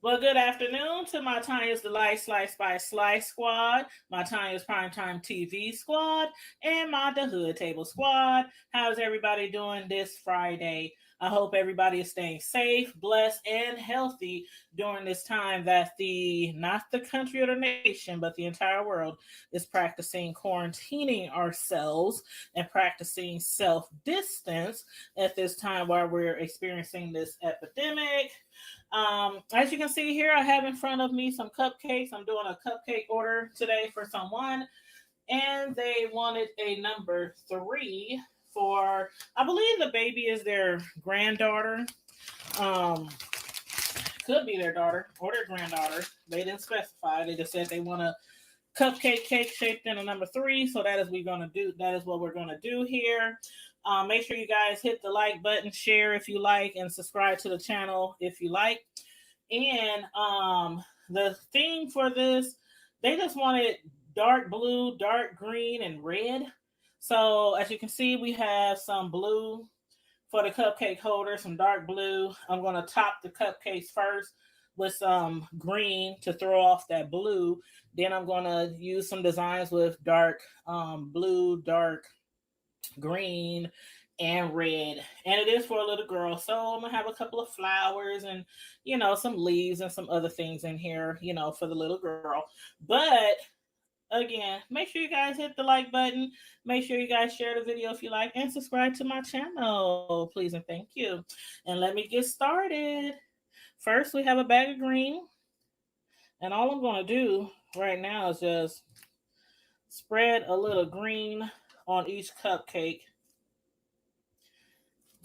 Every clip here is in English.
Well, good afternoon to my Tanya's Delight Slice by Slice Squad, my Tanya's Primetime TV Squad, and my The Hood Table Squad. How's everybody doing this Friday? I hope everybody is staying safe, blessed, and healthy during this time that not the country or the nation, but the entire world is practicing quarantining ourselves and practicing self distance at this time while we're experiencing this epidemic. As you can see here, I have in front of me some cupcakes. I'm doing a cupcake order today for someone, and they wanted a number three for, I believe the baby is their granddaughter. Um, could be their daughter or their granddaughter. They didn't specify. They just said they want a cupcake cake shaped in a number three. So that is we gonna do. That is what we're gonna do here. Make sure you guys hit the like button, share if you like, and subscribe to the channel if you like. And the theme for this, they just wanted dark blue, dark green, and red. So as you can see, we have some blue for the cupcake holder, some dark blue. I'm going to top the cupcakes first with some green to throw off that blue. Then I'm going to use some designs with dark blue, dark green, and red. And it is for a little girl. So I'm going to have a couple of flowers and, some leaves and some other things in here, for the little girl. But again, make sure you guys hit the like button. Make sure you guys share the video if you like and subscribe to my channel, please and thank you. And let me get started. First, we have a bag of green. And all I'm going to do right now is just spread a little green on each cupcake.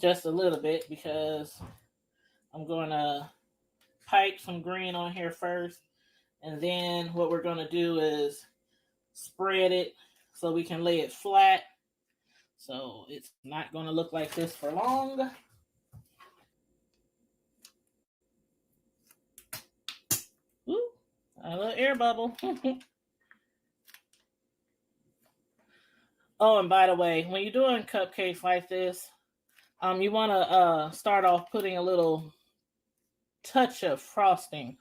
Just a little bit because I'm going to pipe some green on here first. And then what we're going to do is spread it so we can lay it flat. So it's not going to look like this for long. Ooh, a little air bubble. Oh, and by the way, when you're doing cupcakes like this, you want to start off putting a little touch of frosting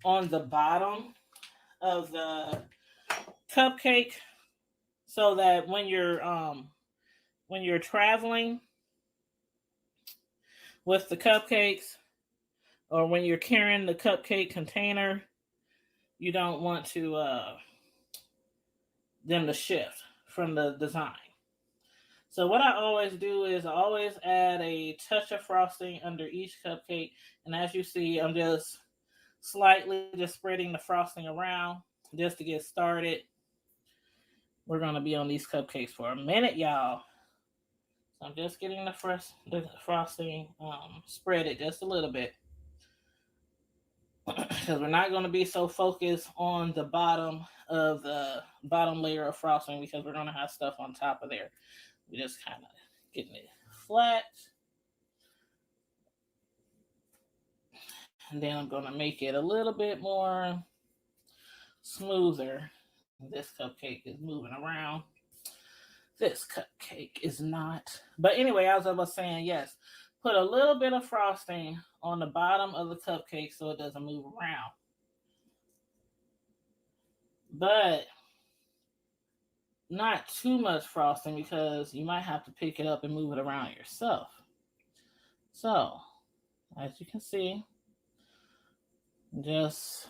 on the bottom of the cupcake so that when you're traveling with the cupcakes or when you're carrying the cupcake container, you don't want to them to shift from the design. So what I always do is I always add a touch of frosting under each cupcake, and as you see, I'm just slightly just spreading the frosting around just to get started. We're gonna be on these cupcakes for a minute, y'all. So I'm just getting the frosting spread it just a little bit because we're not going to be so focused on the bottom layer of frosting because we're going to have stuff on top of there. We just kind of getting it flat. And then I'm going to make it a little bit more smoother. This cupcake is moving around. This cupcake is not. But anyway, as I was saying, yes, put a little bit of frosting on the bottom of the cupcake so it doesn't move around. But not too much frosting because you might have to pick it up and move it around yourself. So, as you can see, just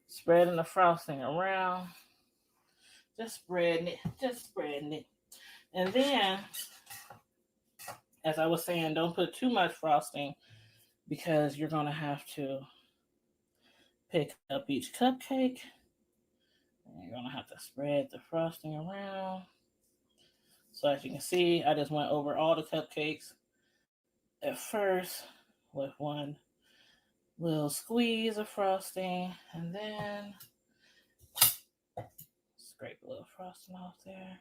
spreading the frosting around, just spreading it. And then, as I was saying, don't put too much frosting because you're going to have to pick up each cupcake. And you're going to have to spread the frosting around. So as you can see, I just went over all the cupcakes at first with one little squeeze of frosting, and then scrape a little frosting off there.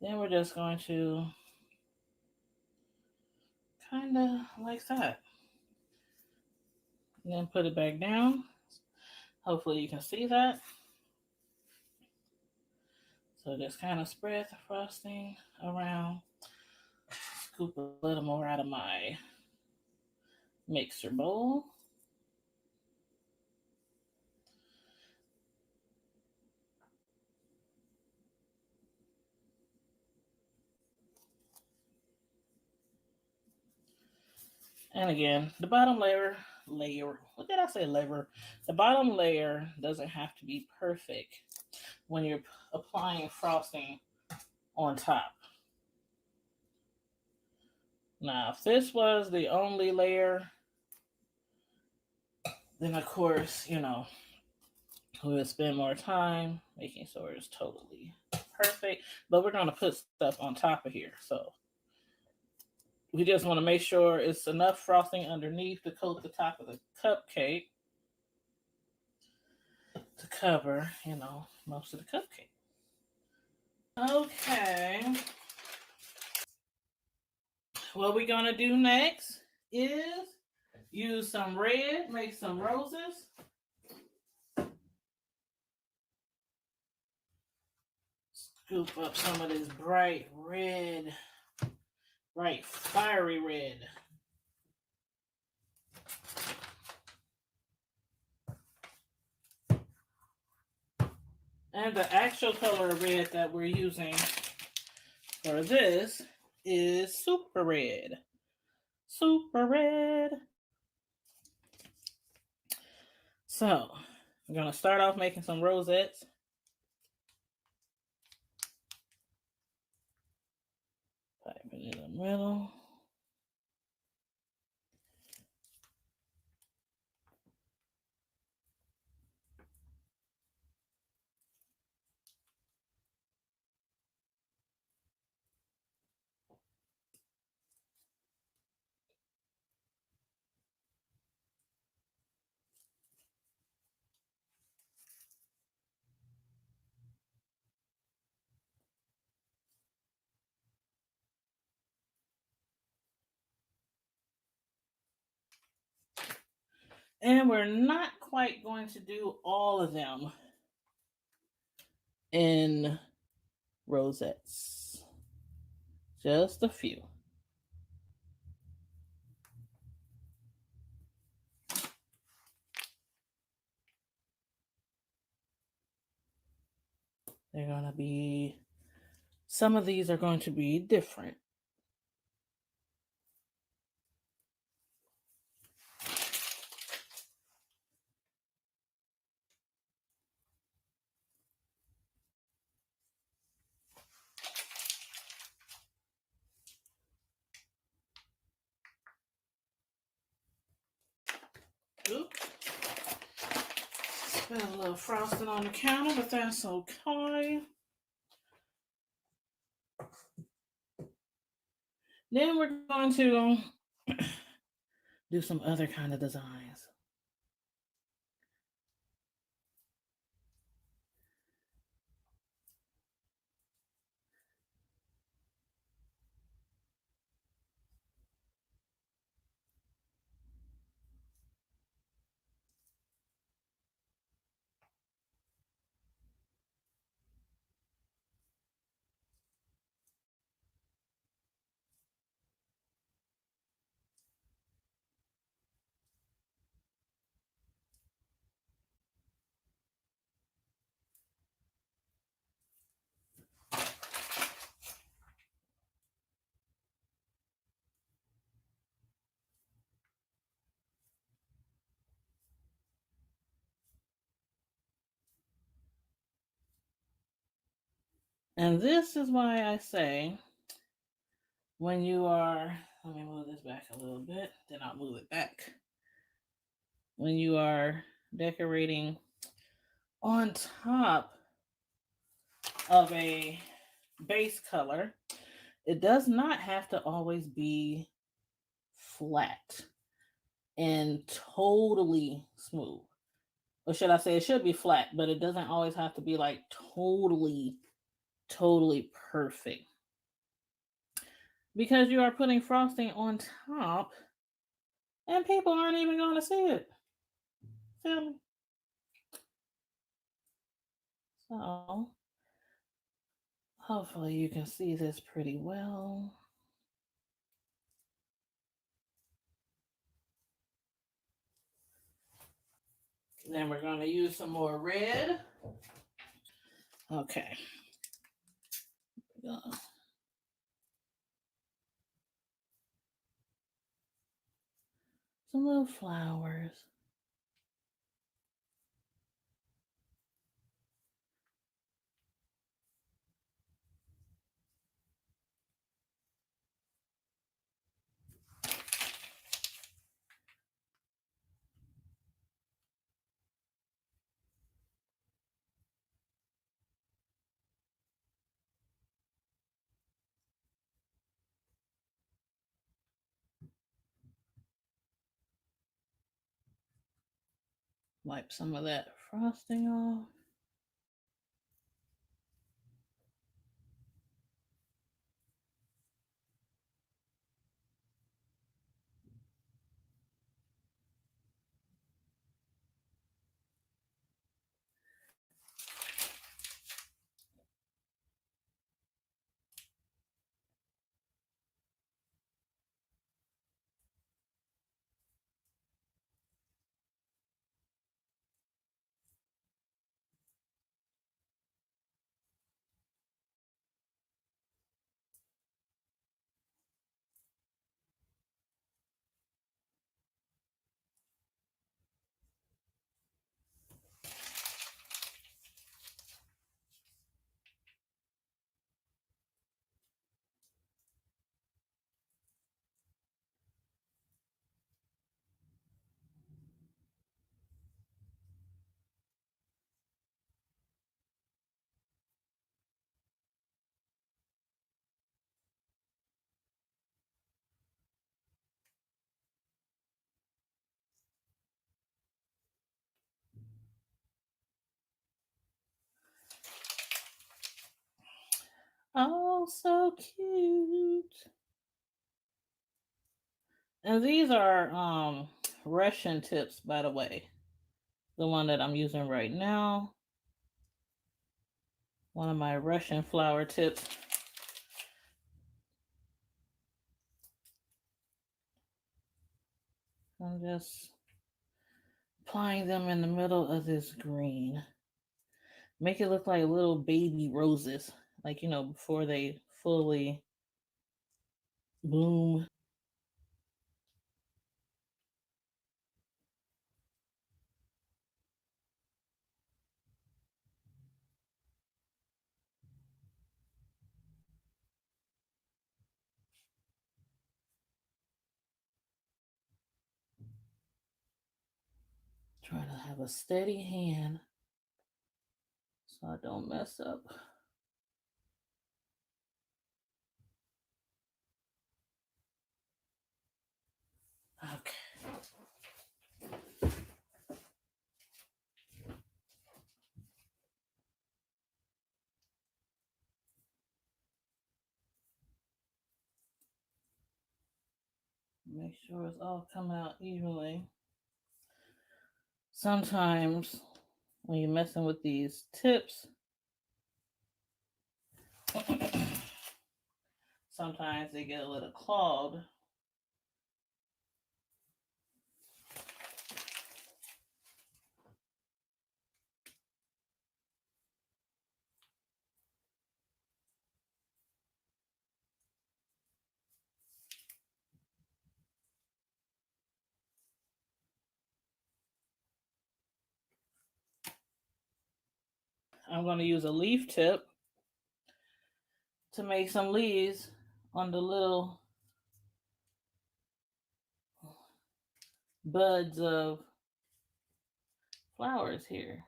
Then we're just going to kind of like that. And then put it back down. Hopefully you can see that. So just kind of spread the frosting around. Scoop a little more out of my mixer bowl. And again, the bottom layer, what did I say, layer? The bottom layer doesn't have to be perfect when you're applying frosting on top. Now, if this was the only layer, then of course, we would spend more time making sure it's totally perfect. But we're going to put stuff on top of here. So we just want to make sure it's enough frosting underneath to coat the top of the cupcake to cover, most of the cupcake. Okay. What we're going to do next is use some red, make some roses. Scoop up some of this bright red, bright fiery red. And the actual color of red that we're using for this is super red. Super red. So, I'm going to start off making some rosettes. Pipe it in the middle. And we're not quite going to do all of them in rosettes. Just a few. They're going to be, some of these are going to be different. Oops. Got a little frosting on the counter, but that's okay. Then we're going to do some other kind of designs. And this is why I say, when you are, let me move this back a little bit, then I'll move it back. When you are decorating on top of a base color, it does not have to always be flat and totally smooth. Or should I say, it should be flat, but it doesn't always have to be like totally perfect. Because you are putting frosting on top and people aren't even going to see it. Feel me? So, hopefully you can see this pretty well. Then we're going to use some more red. Okay. Yeah. some little flowers. Wipe some of that frosting off. Oh, so cute. And these are Russian tips, by the way. The one that I'm using right now. One of my Russian flower tips. I'm just applying them in the middle of this green. Make it look like little baby roses, like, before they fully bloom. Try to have a steady hand so I don't mess up. Okay. Make sure it's all coming out evenly. Sometimes when you're messing with these tips, sometimes they get a little clogged. I'm going to use a leaf tip to make some leaves on the little buds of flowers here.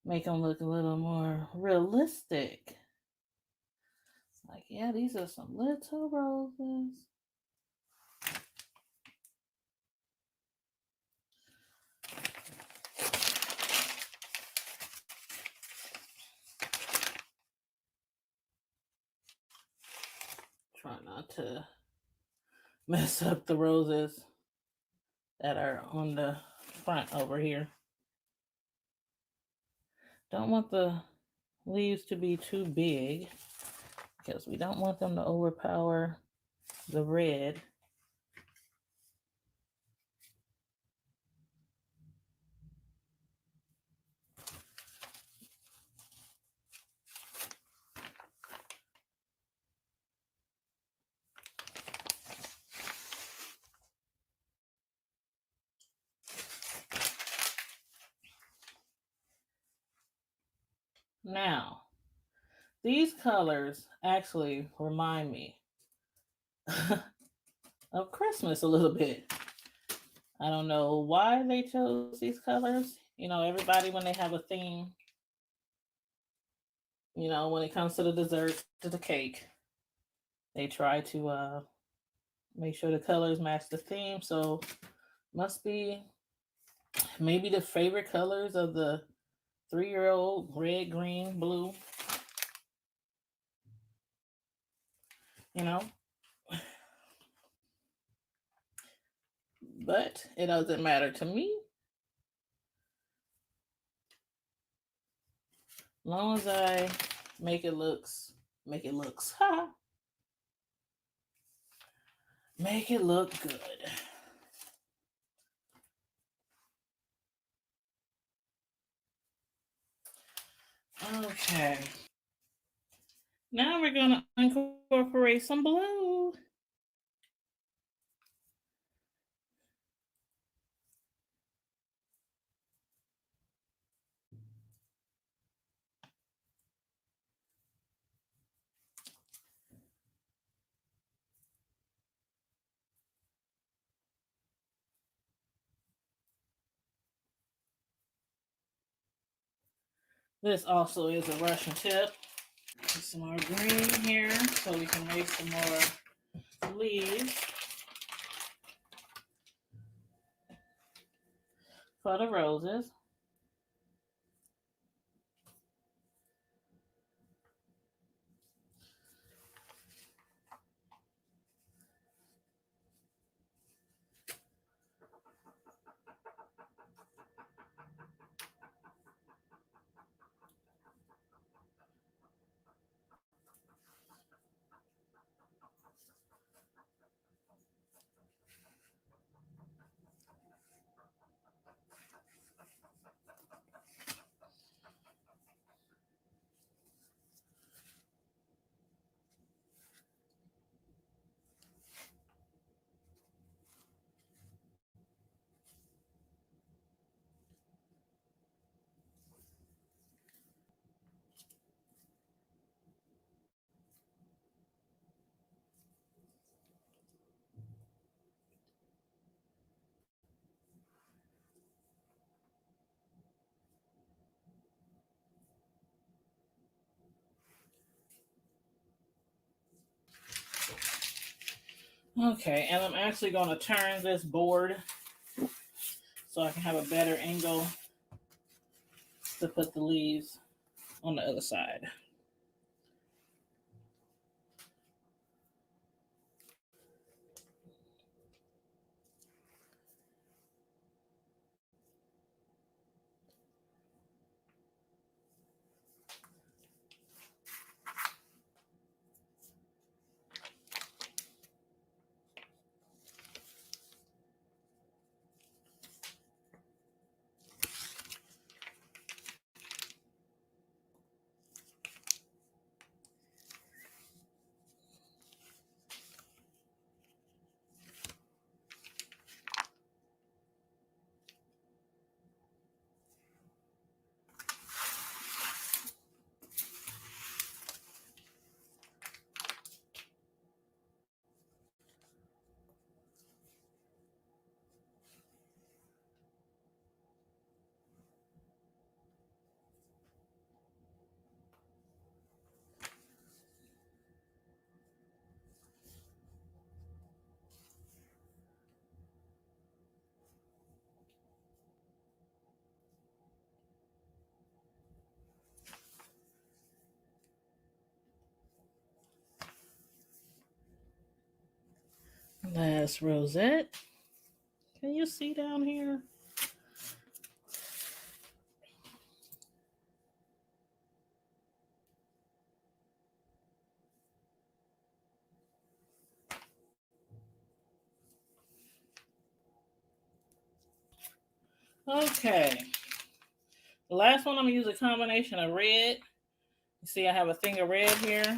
Make them look a little more realistic. Like, yeah, these are some little roses. Try not to mess up the roses that are on the front over here. Don't want the leaves to be too big because we don't want them to overpower the red. Now, these colors actually remind me of Christmas a little bit. I don't know why they chose these colors. You know, everybody, when they have a theme, you know, when it comes to the desserts, to the cake, they try to make sure the colors match the theme. So, must be maybe the favorite colors of the 3-year old: red, green, blue, you know. But it doesn't matter to me. As long as I make it looks, ha, make it look good. Okay. Now we're gonna incorporate some blue. This also is a Russian tip. Put some more green here so we can make some more leaves for the roses. Okay, and I'm actually going to turn this board so I can have a better angle to put the leaves on the other side. Last rosette. Can you see down here? Okay. The last one, I'm going to use a combination of red. You see, I have a thing of red here,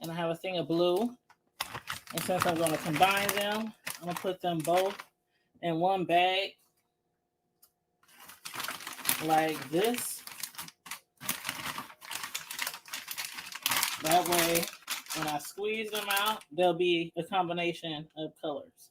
and I have a thing of blue. And since I'm going to combine them, I'm going to put them both in one bag like this. That way, when I squeeze them out, there'll be a combination of colors.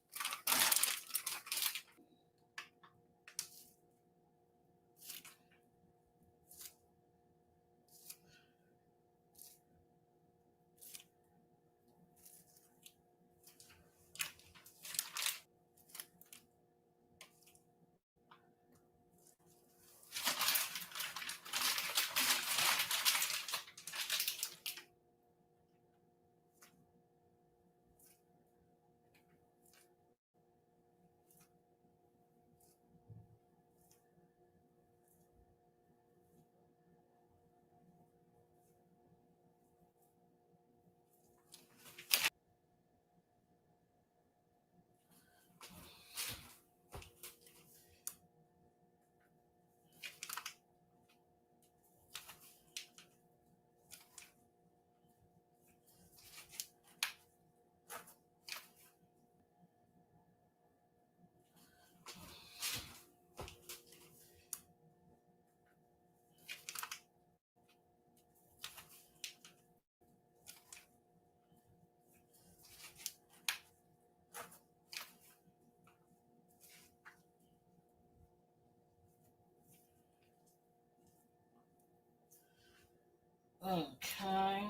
Okay.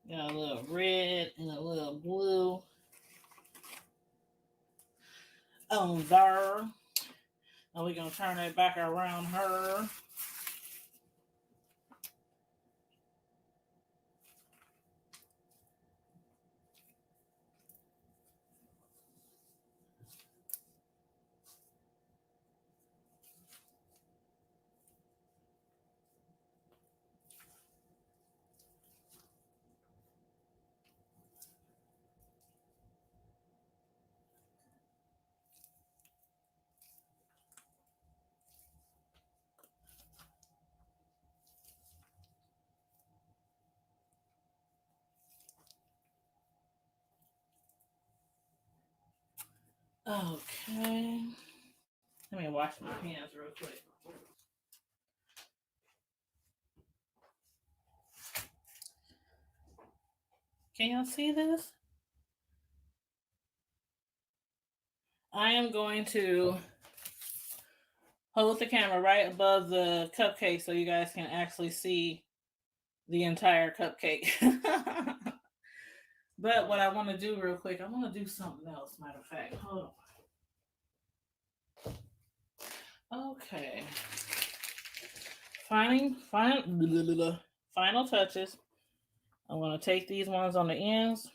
Got a little red and a little blue on there. And we're going to turn it back around her. Okay. Let me wash my hands real quick. Can y'all see this? I am going to hold the camera right above the cupcake so you guys can actually see the entire cupcake. But what I want to do real quick, I want to do something else, matter of fact. Hold on. Okay. Final touches. I'm going to take these ones on the ends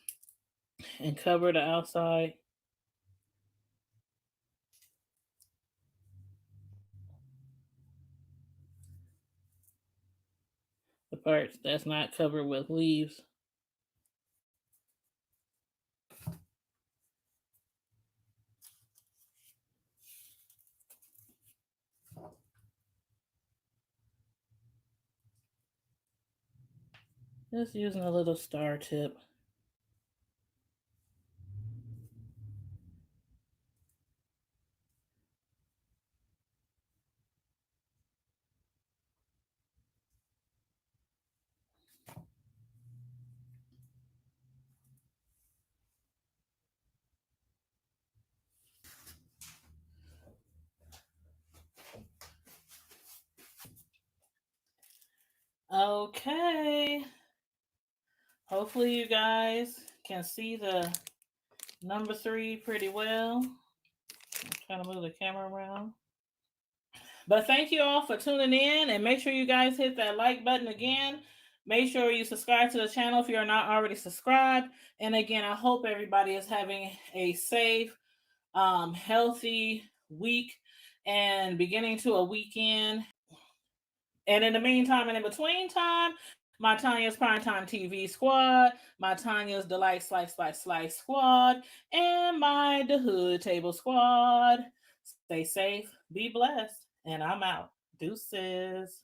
and cover the outside. The parts that's not covered with leaves. Just using a little star tip. Okay. Hopefully you guys can see the number 3 pretty well. I'm trying to move the camera around. But thank you all for tuning in, and make sure you guys hit that like button again. Make sure you subscribe to the channel if you're not already subscribed. And again, I hope everybody is having a safe, healthy week and beginning to a weekend. And in the meantime and in between time, my Tanya's Primetime TV squad, my Tanya's Delight Slice by Slice squad, and my The Hood Table squad. Stay safe, be blessed, and I'm out. Deuces.